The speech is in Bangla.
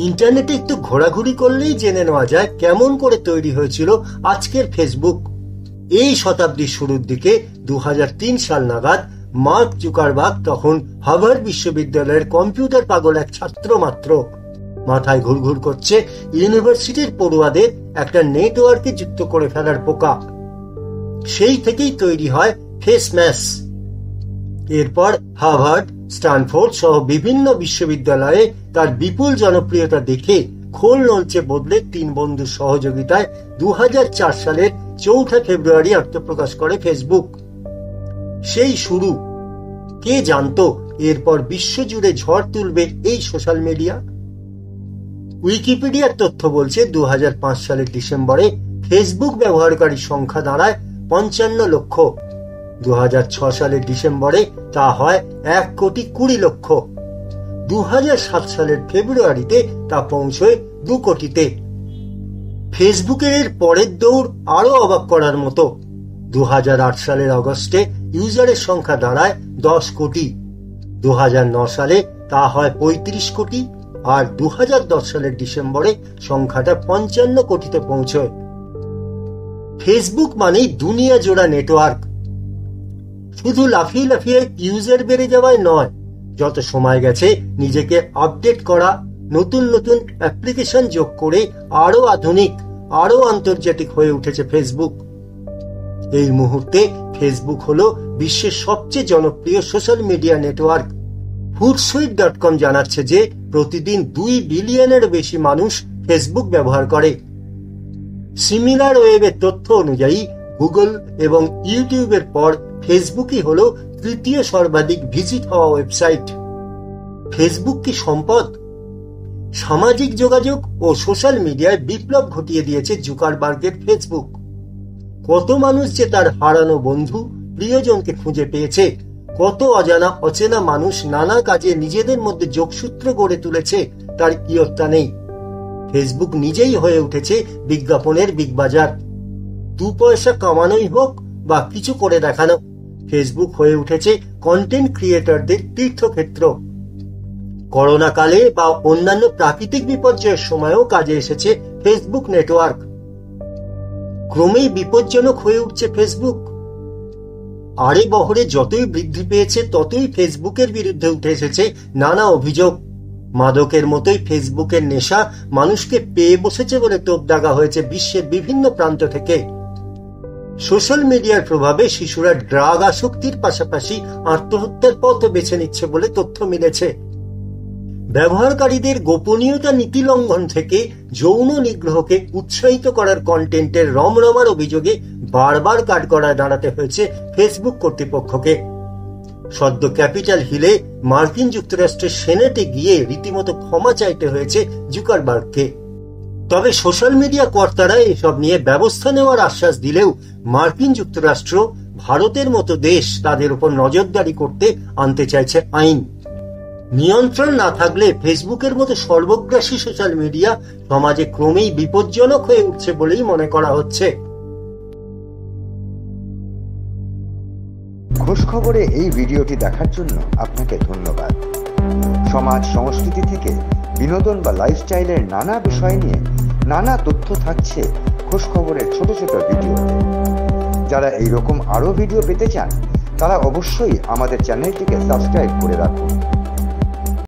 ইন্টারনেটে একটু ঘোরাঘুরি করলেই জেনে নেওয়া যায় কেমন করে তৈরি হয়েছিল আজকের ফেসবুক। এই শতাব্দীর শুরুর দিকে 2003 সাল নাগাদ মার্ক জুকারবার্গ তখন হার্ভার্ড বিশ্ববিদ্যালয়ের কম্পিউটার পাগল এক ছাত্র মাত্র। মাথায় ঘুরঘুর করছে ইউনিভার্সিটির পড়ুয়াদের একটা নেটওয়ার্কে যুক্ত করে ফেলার পোকা। সেই থেকেই তৈরি হয় ফেসম্যাশ। এরপর হার্ভার্ড, স্ট্যানফোর্ড সহ বিভিন্ন বিশ্ববিদ্যালয়ে তার বিপুল জনপ্রিয়তা দেখে খোল নলচে বদলে 3 বন্ধুর সহযোগিতায় 2004 সালের 4 ফেব্রুয়ারি আত্মপ্রকাশ করে ফেসবুক। সেই শুরু। কে জানতো এরপর বিশ্বজুড়ে ঝড় তুলবে এই সোশ্যাল মিডিয়া। উইকিপিডিয়ার তথ্য বলছে 2005 সালের ডিসেম্বরে ফেসবুক ব্যবহারকারীর সংখ্যা দাঁড়ায় 55 লক্ষ। 2006 সালের ডিসেম্বরে তা হয় 1,20,00,000। 2007 সালের ফেব্রুয়ারিতে তা পৌঁছয় 2 কোটিতে। ফেসবুকের এর পরের দৌড় আরো অবাক করার মতো। 2008 সালের অগস্টে ইউজারের সংখ্যা দাঁড়ায় 10 কোটি। 2009 সালে তা হয় 35 কোটি আর 2010 সালের ডিসেম্বরে সংখ্যাটা 55 কোটিতে পৌঁছয়। ফেসবুক মানেই দুনিয়া জোড়া নেটওয়ার্ক। শুধু লাফিয়ে লাফিয়ে ইউজার বেড়ে যাওয়ায় নয়, যত সময় গেছে নিজেকে আপডেট করা, নতুন নতুন অ্যাপ্লিকেশন যোগ করে আরো আধুনিক, আরো আন্তর্জাতিক হয়ে উঠেছে ফেসবুক। এই মুহূর্তে ফেসবুক হলো বিশ্বের সবচেয়ে জনপ্রিয় সোশ্যাল মিডিয়া নেটওয়ার্ক। hootsuite.com জানাচ্ছে যে প্রতিদিন 2 বিলিয়নের বেশি মানুষ ফেসবুক ব্যবহার করে। সিমিলার ওয়েবের তথ্য অনুযায়ী গুগল এবং ইউটিউবের পর ফেসবুকই হলো 3য় সর্বাধিক ভিজিট হওয়া ওয়েবসাইট। ফেসবুক কি সম্পদ? সামাজিক যোগাযোগ ও সোশ্যাল মিডিয়ায় বিপ্লব ঘটিয়ে দিয়েছে জুকারবার্গের ফেসবুক। কত মানুষ যে তার হারানো বন্ধু, প্রিয়জনকে খুঁজে পেয়েছে, কত অজানা অচেনা মানুষ নানা কাজে নিজেদের মধ্যে যোগসূত্র গড়ে তুলেছে, তার ইয়ত্তা নেই। ফেসবুক নিজেই হয়ে উঠেছে বিজ্ঞাপনের বিগ বাজার। 2 পয়সা কামানোই হোক বা কিছু করে দেখানো, ফেসবুক হয়ে উঠেছে কন্টেন্ট ক্রিয়েটরদের তীর্থক্ষেত্র। করোনা কালে বা অন্যান্য প্রাকৃতিক বিপর্যয়ের সময়ও কাজে এসেছে ফেসবুক নেটওয়ার্ক। ক্রমেই বিপজ্জনক হয়ে উঠছে ফেসবুক। আরে বহরে যতই বৃদ্ধি পেয়েছে ততই ফেসবুকের বিরুদ্ধে উঠে এসেছে নানা অভিযোগ। মাদকের মতোই ফেসবুকের নেশা মানুষকে পেয়ে বসেছে বলে তোপ দাগা হয়েছে বিশ্বের বিভিন্ন প্রান্ত থেকে। সোশ্যাল মিডিয়ার প্রভাবে শিশুরা ড্রাগ আসক্তির পাশাপাশি আত্মহত্যার পথ বেছে নিচ্ছে বলে তথ্য মিলেছে। ব্যবহারকারীদের গোপনীয়তা নীতি লঙ্ঘন থেকে যৌন নিগ্রহকে উৎসাহিত করার কন্টেন্টের রমরমার অভিযোগে বারবার কাঠগড়ায় দাঁড়াতে হয়েছে ফেসবুক কর্তৃপক্ষকে। সদ্য ক্যাপিটাল হিলে মার্কিন যুক্তরাষ্ট্রের সেনেটে গিয়ে রীতিমতো ক্ষমা চাইতে হয়েছে জুকারবার্গকে। তবে সোশ্যাল মিডিয়া কর্তারা এসব নিয়ে ব্যবস্থা নেওয়ার আশ্বাস দিলেও মার্কিন যুক্তরাষ্ট্র, ভারতের মতো দেশ তাদের উপর নজরদারি করতে আনতে চাইছে আইন। নিয়ন্ত্রণ না থাকলে ফেসবুকের মতো সর্বগ্রাসী সোশ্যাল মিডিয়া সমাজে ক্রমেই বিপজ্জনক হয়ে উঠছে বলেই মনে করা হচ্ছে। খোঁজ খবরে এই ভিডিওটি দেখার জন্য আপনাকে ধন্যবাদ। সমাজ সংস্কৃতি থেকে বিনোদন বা লাইফস্টাইলের নানা বিষয় নিয়ে নানা তথ্য থাকছে খোঁজ খবরের ছোট ছোট ভিডিওতে। যারা এইরকম আরো ভিডিও পেতে চান তারা অবশ্যই আমাদের চ্যানেলটিকে সাবস্ক্রাইব করে রাখুন।